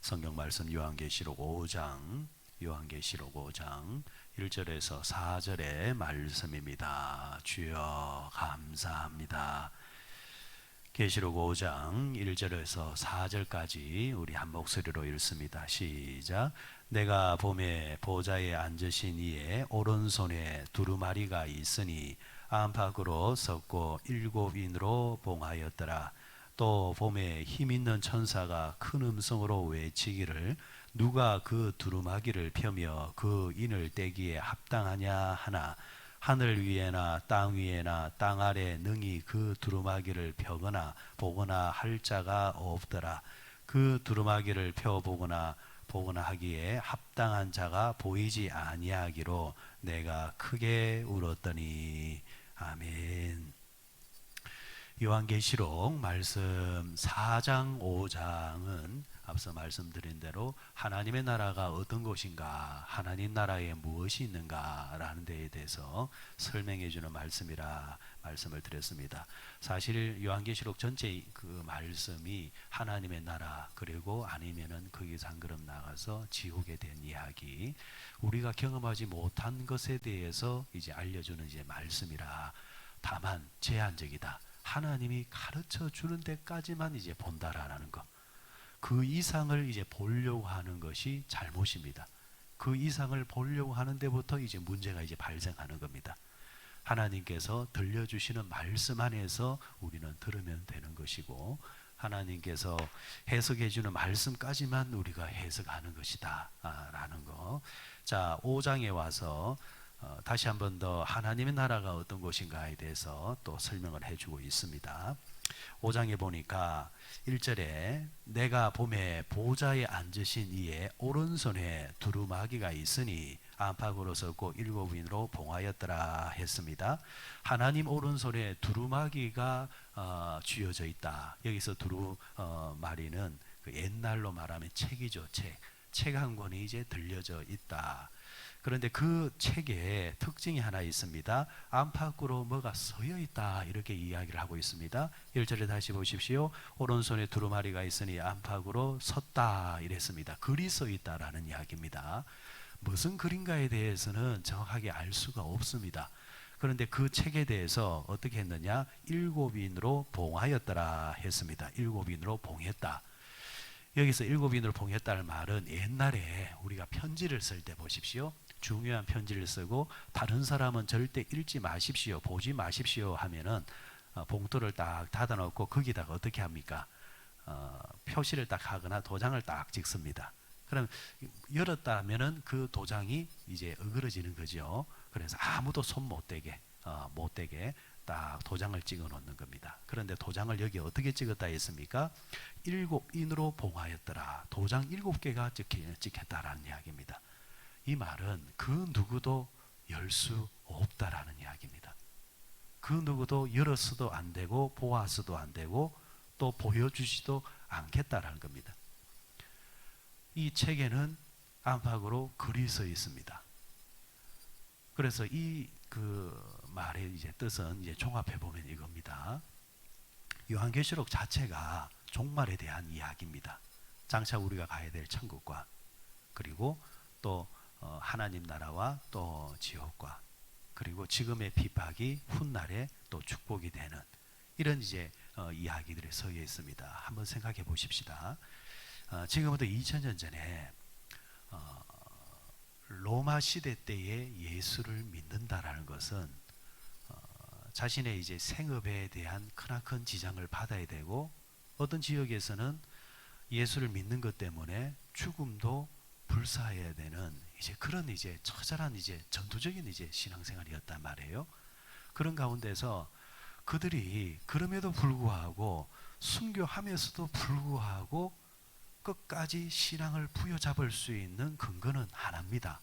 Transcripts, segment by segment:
성경 말씀 요한계시록 5장 1절에서 4절의 말씀입니다. 주여 감사합니다. 계시록 5장 1절에서 4절까지 우리 한 목소리로 읽습니다. 시작. 내가 봄에 보좌에 앉으신 이의 오른손에 두루마리가 있으니 안팎으로 섰고 7인으로 봉하였더라. 또 봄에 힘있는 천사가 큰 음성으로 외치기를 누가 그 두루마기를 펴며 그 인을 떼기에 합당하냐 하나 하늘 위에나 땅 위에나 땅 아래 능히 그 두루마기를 펴거나 보거나 할 자가 없더라. 그 두루마기를 펴보거나 하기에 합당한 자가 보이지 아니하기로 내가 크게 울었더니. 아멘. 요한계시록 말씀 4장 5장은 앞서 말씀드린 대로 하나님의 나라가 어떤 것인가, 하나님 나라에 무엇이 있는가 라는 데에 대해서 설명해 주는 말씀이라 말씀을 드렸습니다. 사실 요한계시록 전체 그 말씀이 하나님의 나라, 그리고 아니면은 거기서 한 걸음 나가서 지옥에 대한 이야기, 우리가 경험하지 못한 것에 대해서 이제 알려주는 이제 말씀이라. 다만 제한적이다. 하나님이 가르쳐 주는 데까지만 이제 본다라는 것. 그 이상을 이제 보려고 하는 것이 잘못입니다. 그 이상을 보려고 하는 데부터 이제 문제가 이제 발생하는 겁니다. 하나님께서 들려주시는 말씀 안에서 우리는 들으면 되는 것이고, 하나님께서 해석해 주는 말씀까지만 우리가 해석하는 것이다 라는 거. 자, 5장에 와서 다시 한 번 더 하나님의 나라가 어떤 것인가에 대해서 또 설명을 해주고 있습니다. 5장에 보니까 1절에 내가 봄에 보좌에 앉으신 이의 오른손에 두루마기가 있으니 안팎으로 섰고 7인으로 봉하였더라 했습니다. 하나님 오른손에 두루마기가 쥐어져 있다. 여기서 두루마리는 그 옛날로 말하면 책이죠. 책 한 권이 이제 들려져 있다. 그런데 그 책에 특징이 하나 있습니다. 안팎으로 뭐가 서여 있다, 이렇게 이야기를 하고 있습니다. 1절에 다시 보십시오. 오른손에 두루마리가 있으니 안팎으로 섰다 이랬습니다. 글이 써 있다라는 이야기입니다. 무슨 글인가에 대해서는 정확하게 알 수가 없습니다. 그런데 그 책에 대해서 어떻게 했느냐, 7인으로 봉하였더라 했습니다. 7인으로 봉했다. 여기서 7인으로 봉했다는 말은 옛날에 우리가 편지를 쓸 때 보십시오. 중요한 편지를 쓰고 다른 사람은 절대 읽지 마십시오, 보지 마십시오 하면은 봉투를 딱 닫아놓고 거기다가 어떻게 합니까? 표시를 딱 하거나 도장을 딱 찍습니다. 그럼 열었다면은 그 도장이 이제 어그러지는 거죠. 그래서 아무도 손 못 대게 딱 도장을 찍어 놓는 겁니다. 그런데 도장을 여기 어떻게 찍었다 했습니까? 7인으로 봉하였더라. 도장 7개가 찍혔다라는 이야기입니다. 이 말은 그 누구도 열 수 없다라는 이야기입니다. 그 누구도 열어서도 안 되고 보아서도 안 되고 또 보여주지도 않겠다라는 겁니다. 이 책에는 안팎으로 글이 써 있습니다. 그래서 이 그 말의 이제 뜻은 이제 종합해 보면 이겁니다. 요한계시록 자체가 종말에 대한 이야기입니다. 장차 우리가 가야 될 천국과, 그리고 또 하나님 나라와 또 지옥과, 그리고 지금의 핍박이 훗날에 또 축복이 되는 이런 이제 이야기들이 서여 있습니다. 한번 생각해 보십시다. 지금부터 2000년 전에 로마 시대 때에 예수를 믿는다라는 것은 자신의 이제 생업에 대한 크나큰 지장을 받아야 되고, 어떤 지역에서는 예수를 믿는 것 때문에 죽음도 불사해야 되는 이제 그런 이제 처절한 이제 전투적인 이제 신앙생활이었단 말이에요. 그런 가운데서 그들이 그럼에도 불구하고, 순교하면서도 불구하고 끝까지 신앙을 부여잡을 수 있는 근거는 하나입니다.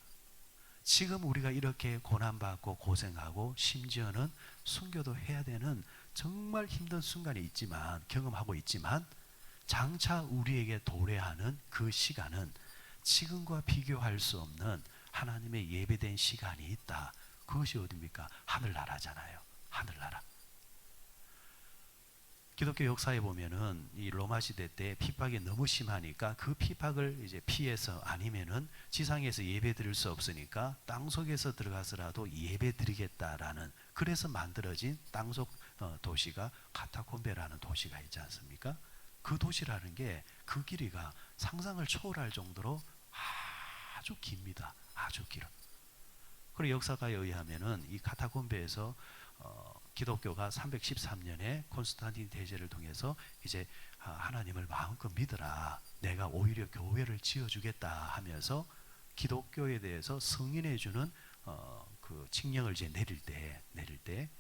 지금 우리가 이렇게 고난받고 고생하고 심지어는 순교도 해야 되는 정말 힘든 순간이 있지만, 경험하고 있지만, 장차 우리에게 도래하는 그 시간은 지금과 비교할 수 없는 하나님의 예배된 시간이 있다. 그것이 어디입니까? 하늘나라잖아요. 하늘나라. 기독교 역사에 보면은 이 로마 시대 때 핍박이 너무 심하니까 그 핍박을 이제 피해서 아니면은 지상에서 예배 드릴 수 없으니까 땅 속에서 들어가서라도 예배 드리겠다라는, 그래서 만들어진 땅속 도시가 카타콤베라는 도시가 있지 않습니까? 그 도시라는 게 그 길이가 상상을 초월할 정도로 아주 깁니다. 아주 길어. 그리고 역사가에 의하면은 이 카타콤베에서 기독교가 313년에 콘스탄틴 대제를 통해서 이제 하나님을 마음껏 믿어라, 내가 오히려 교회를 지어주겠다 하면서 기독교에 대해서 승인해주는 그 칙령을 이제 내릴 때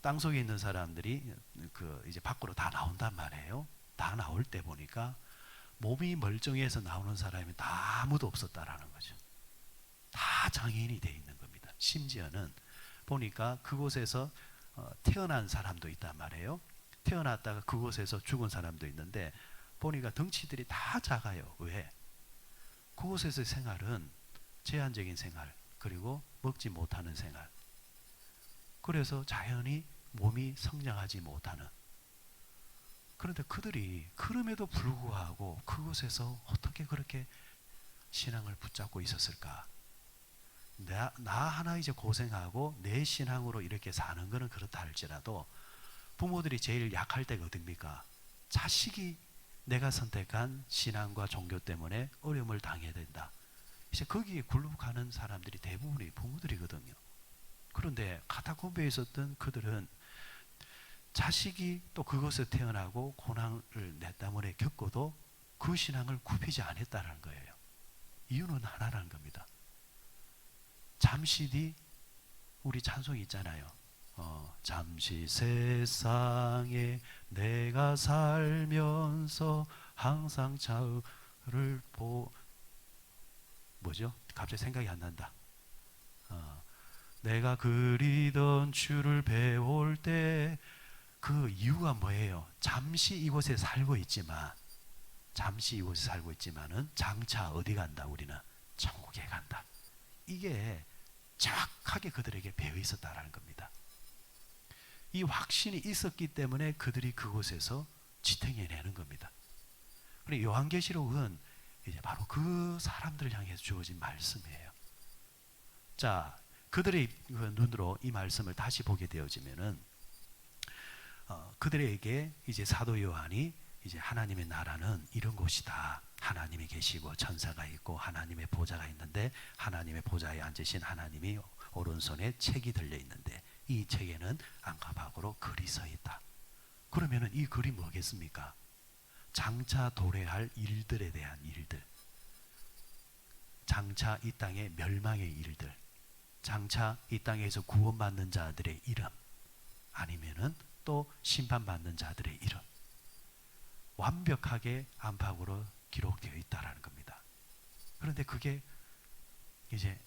땅속에 있는 사람들이 그 이제 밖으로 다 나온단 말이에요. 다 나올 때 보니까 몸이 멀쩡해서 나오는 사람이 다 아무도 없었다라는 거죠. 다 장애인이 돼 있는 겁니다. 심지어는 보니까 그곳에서 태어난 사람도 있단 말이에요. 태어났다가 그곳에서 죽은 사람도 있는데 보니까 덩치들이 다 작아요. 왜? 그곳에서의 생활은 제한적인 생활, 그리고 먹지 못하는 생활. 그래서 자연히 몸이 성장하지 못하는. 그런데 그들이 그럼에도 불구하고 그곳에서 어떻게 그렇게 신앙을 붙잡고 있었을까? 나 하나 이제 고생하고 내 신앙으로 이렇게 사는 거는 그렇다 할지라도 부모들이 제일 약할 때가 어딥니까? 자식이 내가 선택한 신앙과 종교 때문에 어려움을 당해야 된다. 이제 거기에 굴복하는 사람들이 대부분이 부모들이거든요. 그런데 카타콤베에 있었던 그들은 자식이 또 그것에 태어나고 고난을 내 땀 흘려 겪어도 그 신앙을 굽히지 않았다는 거예요. 이유는 하나라는 겁니다. 잠시 뒤 우리 찬송이 있잖아요. 잠시 세상에 내가 살면서 항상 차를 뭐죠? 갑자기 생각이 안 난다. 내가 그리던 주를 배울 때 그 이유가 뭐예요? 잠시 이곳에 살고 있지만은 장차 어디 간다? 우리는 천국에 간다. 이게 정확하게 그들에게 배어 있었다라는 겁니다. 이 확신이 있었기 때문에 그들이 그곳에서 지탱해내는 겁니다. 그리고 요한계시록은 이제 바로 그 사람들을 향해서 주어진 말씀이에요. 자, 그들의 눈으로 이 말씀을 다시 보게 되어지면은 그들에게 이제 사도 요한이 이제 하나님의 나라는 이런 곳이다. 하나님이 계시고 천사가 있고 하나님의 보좌가 있는데 하나님의 보좌에 앉으신 하나님이 오른손에 책이 들려 있는데 이 책에는 안과 밖으로 글이 써 있다. 그러면은 이 글이 뭐겠습니까? 장차 도래할 일들에 대한 일들, 장차 이 땅의 멸망의 일들, 장차 이 땅에서 구원받는 자들의 이름, 아니면은 또 심판받는 자들의 이름, 완벽하게 안팎으로 기록되어 있다라는 겁니다. 그런데 그게 이제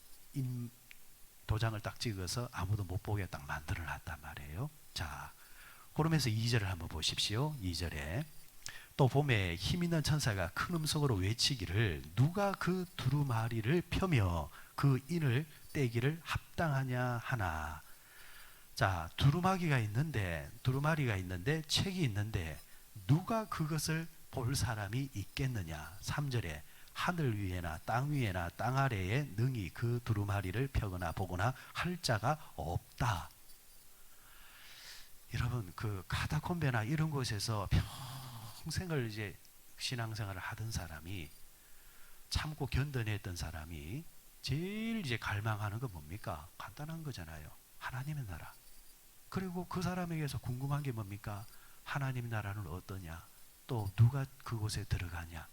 도장을 딱 찍어서 아무도 못 보게 딱 만들어 놨단 말이에요. 자, 그러면서 2절을 한번 보십시오. 2절에 또 봄에 힘 있는 천사가 큰 음성으로 외치기를 누가 그 두루마리를 펴며 그 인을 떼기를 합당하냐 하나. 자, 두루마리가 있는데 책이 있는데 누가 그것을 볼 사람이 있겠느냐. 3절에 하늘 위에나 땅 위에나 땅 아래에 능히 그 두루마리를 펴거나 보거나 할 자가 없다. 여러분, 그 카타콤베나 이런 곳에서 평생을 이제 신앙생활을 하던 사람이, 참고 견뎌냈던 사람이 제일 이제 갈망하는 건 뭡니까? 간단한 거잖아요. 하나님의 나라. 그리고 그 사람에게서 궁금한 게 뭡니까? 하나님 나라는 어떠냐? 또 누가 그곳에 들어가냐?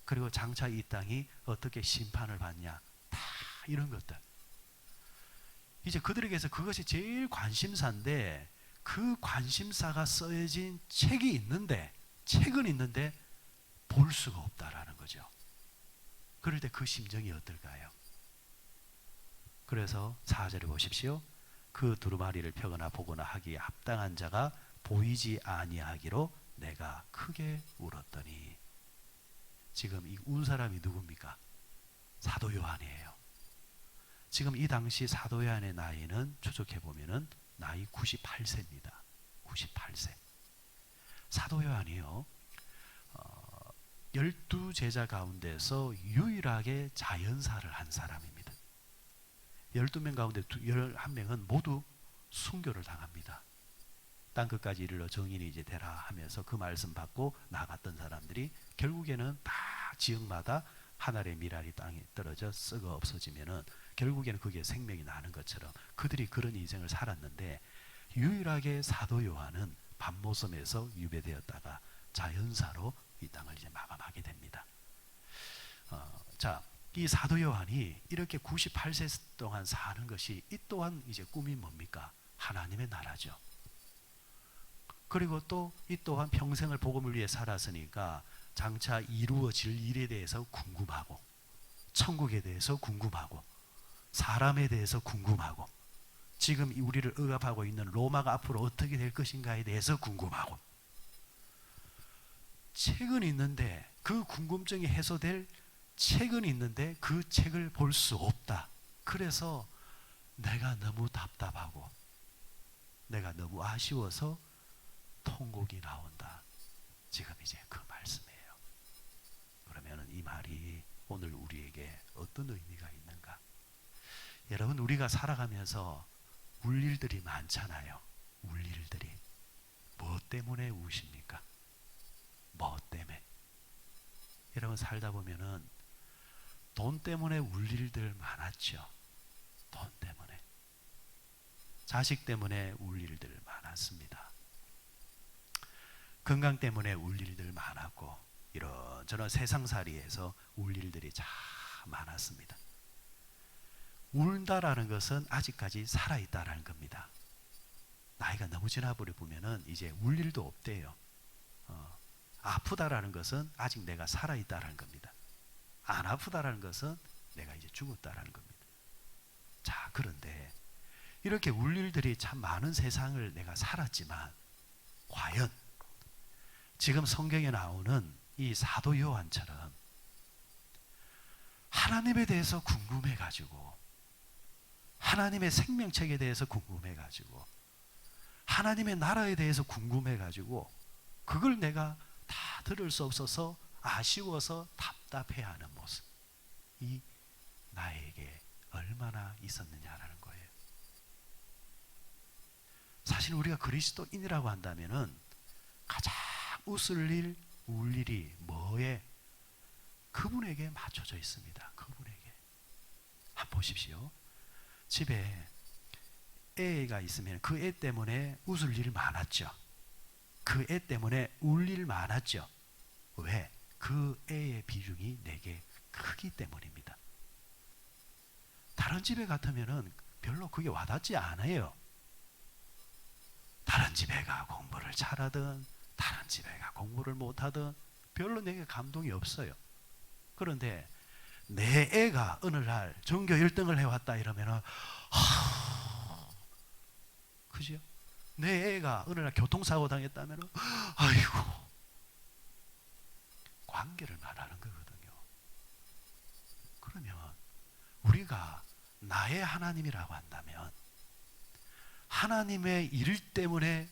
그리고 장차 이 땅이 어떻게 심판을 받냐? 다 이런 것들. 이제 그들에게서 그것이 제일 관심사인데 그 관심사가 써진 책은 있는데 볼 수가 없다라는 거죠. 그럴 때 그 심정이 어떨까요? 그래서 4절에 보십시오. 그 두루마리를 펴거나 보거나 하기에 합당한 자가 보이지 아니하기로 내가 크게 울었더니. 지금 이 운 사람이 누굽니까? 사도 요한이에요. 지금 이 당시 사도 요한의 나이는 추적해 보면은 나이 98세입니다. 98세. 사도 요한이요, 12제자 가운데서 유일하게 자연사를 한 사람입니다. 12명 가운데 11명은 모두 순교를 당합니다. 땅끝까지 이르러 정인이 이제 되라 하면서 그 말씀 받고 나갔던 사람들이 결국에는 다 지역마다 한 알의 밀알이 땅에 떨어져 썩어 없어지면은 결국에는 그게 생명이 나는 것처럼 그들이 그런 인생을 살았는데, 유일하게 사도 요한은 밤모섬에서 유배되었다가 자연사로 이 땅을 이제 마감하게 됩니다. 자, 이 사도 요한이 이렇게 98세 동안 사는 것이, 이 또한 이제 꿈이 뭡니까? 하나님의 나라죠. 그리고 또 이 또한 평생을 복음을 위해 살았으니까 장차 이루어질 일에 대해서 궁금하고, 천국에 대해서 궁금하고, 사람에 대해서 궁금하고, 지금 우리를 억압하고 있는 로마가 앞으로 어떻게 될 것인가에 대해서 궁금하고, 책은 있는데 그 궁금증이 해소될 책은 있는데 그 책을 볼 수 없다. 그래서 내가 너무 답답하고 내가 너무 아쉬워서 통곡이 나온다. 지금 이제 그 말씀이에요. 그러면 이 말이 오늘 우리에게 어떤 의미가 있는가? 여러분, 우리가 살아가면서 울 일들이 많잖아요. 울 일들이. 뭐 때문에 우십니까? 뭐 때문에? 여러분, 살다 보면은 돈 때문에 울 일들 많았죠. 돈 때문에. 자식 때문에 울 일들 많았습니다. 건강 때문에 울 일들 많았고, 이런저런 세상살이에서 울 일들이 참 많았습니다. 울다라는 것은 아직까지 살아있다라는 겁니다. 나이가 너무 지나버려 보면은 이제 울 일도 없대요. 아프다라는 것은 아직 내가 살아있다라는 겁니다. 안 아프다라는 것은 내가 이제 죽었다라는 겁니다. 자, 그런데 이렇게 울 일들이 참 많은 세상을 내가 살았지만, 과연 지금 성경에 나오는 이 사도 요한처럼 하나님에 대해서 궁금해가지고, 하나님의 생명책에 대해서 궁금해가지고, 하나님의 나라에 대해서 궁금해가지고, 그걸 내가 다 들을 수 없어서 아쉬워서 답답해하는 모습, 이 나에게 얼마나 있었느냐라는 거예요. 사실 우리가 그리스도인이라고 한다면은 가장 웃을 일, 울 일이 뭐에? 그분에게 맞춰져 있습니다. 그분에게. 한번 보십시오. 집에 애가 있으면 그 애 때문에 웃을 일 많았죠. 그 애 때문에 울 일 많았죠. 왜? 그 애의 비중이 내게 크기 때문입니다. 다른 집에 같으면은 별로 그게 와닿지 않아요. 다른 집 애가 공부를 잘하든 다른 집 애가 공부를 못하든 별로 내게 감동이 없어요. 그런데 내 애가 어느 날 전교 1등을 해왔다 이러면은 그죠? 내 애가 어느 날 교통사고 당했다면은 아이고, 관계를 말하는 거거든요. 그러면 우리가 나의 하나님이라고 한다면 하나님의 일 때문에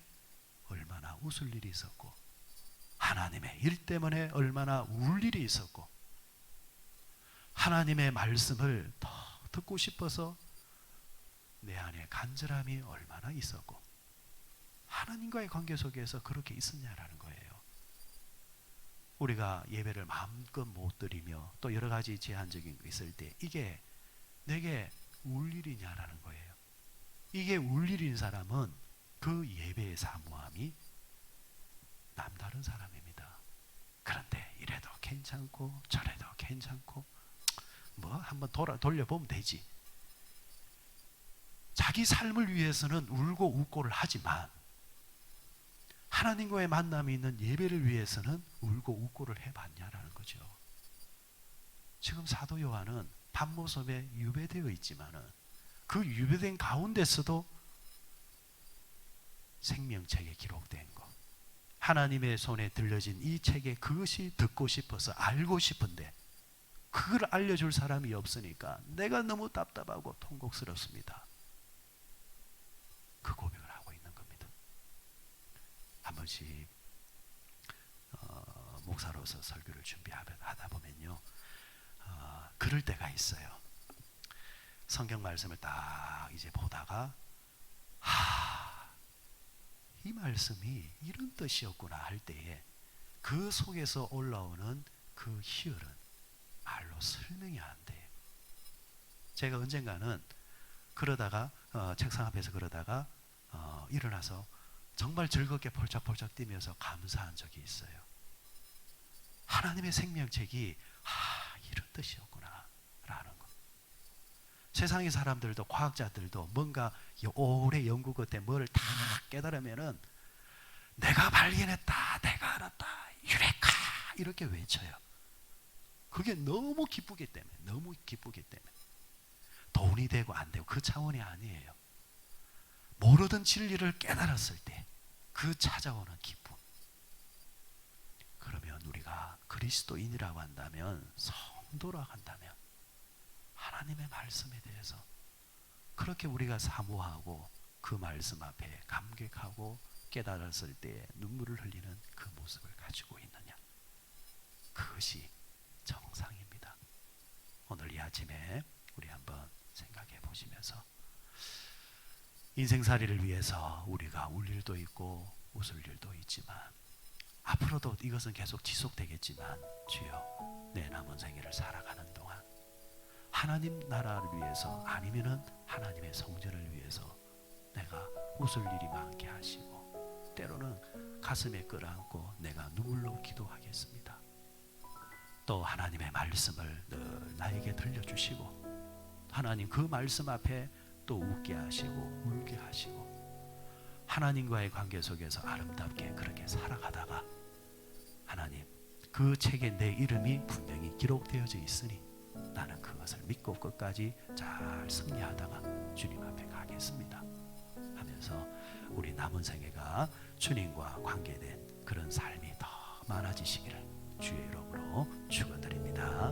얼마나 웃을 일이 있었고, 하나님의 일 때문에 얼마나 울 일이 있었고, 하나님의 말씀을 더 듣고 싶어서 내 안에 간절함이 얼마나 있었고, 하나님과의 관계 속에서 그렇게 있었냐라는 거예요. 우리가 예배를 마음껏 못 드리며 또 여러 가지 제한적인 거 있을 때 이게 내게 울 일이냐라는 거예요. 이게 울 일인 사람은 그 예배의 사모함이 남다른 사람입니다. 그런데 이래도 괜찮고 저래도 괜찮고 뭐 한번 돌려보면 되지. 자기 삶을 위해서는 울고 웃고를 하지만 하나님과의 만남이 있는 예배를 위해서는 울고 웃고를 해봤냐라는 거죠. 지금 사도 요한은 밤모섬에 유배되어 있지만은 그 유배된 가운데서도 생명책에 기록된 것, 하나님의 손에 들려진 이 책에 그것이 듣고 싶어서 알고 싶은데 그걸 알려줄 사람이 없으니까 내가 너무 답답하고 통곡스럽습니다. 그 고백을 하고 있는 겁니다. 한 번씩 목사로서 설교를 준비하다 보면요, 그럴 때가 있어요. 성경 말씀을 딱 이제 보다가 이 말씀이 이런 뜻이었구나 할 때에 그 속에서 올라오는 그 희열은 말로 설명이 안 돼요. 제가 언젠가는 그러다가 책상 앞에서 그러다가 일어나서 정말 즐겁게 폴짝폴짝 뛰면서 감사한 적이 있어요. 하나님의 생명책이 이런 뜻이었구나 라는 것. 세상의 사람들도 과학자들도 뭔가 오래 연구 끝에 뭐를 다 깨달으면은 내가 발견했다, 내가 알았다, 유레카 이렇게 외쳐요. 그게 너무 기쁘기 때문에, 너무 기쁘기 때문에. 돈이 되고 안 되고 그 차원이 아니에요. 모르던 진리를 깨달았을 때 그 찾아오는 기쁨. 그러면 우리가 그리스도인이라고 한다면, 성도라고 한다면 하나님의 말씀에 대해서 그렇게 우리가 사모하고 그 말씀 앞에 감격하고 깨달았을 때 눈물을 흘리는 그 모습을 가지고 있느냐, 그것이 정상입니다. 오늘 이 아침에 우리 한번 생각해 보시면서 인생살이를 위해서 우리가 울 일도 있고 웃을 일도 있지만 앞으로도 이것은 계속 지속되겠지만 주여, 내 남은 생애를 살아가는 동안 하나님 나라를 위해서 아니면은 하나님의 성전을 위해서 내가 웃을 일이 많게 하시고 때로는 가슴에 끌어안고 내가 눈물로 기도하겠습니다. 또 하나님의 말씀을 늘 나에게 들려주시고 하나님 그 말씀 앞에 또 웃게 하시고 울게 하시고 하나님과의 관계 속에서 아름답게 그렇게 살아가다가 하나님 그 책에 내 이름이 분명히 기록되어져 있으니 나는 그것을 믿고 끝까지 잘 승리하다가 주님 앞에 가겠습니다 하면서 우리 남은 생애가 주님과 관계된 그런 삶이 더 많아지시기를 주의 이름으로 축원드립니다.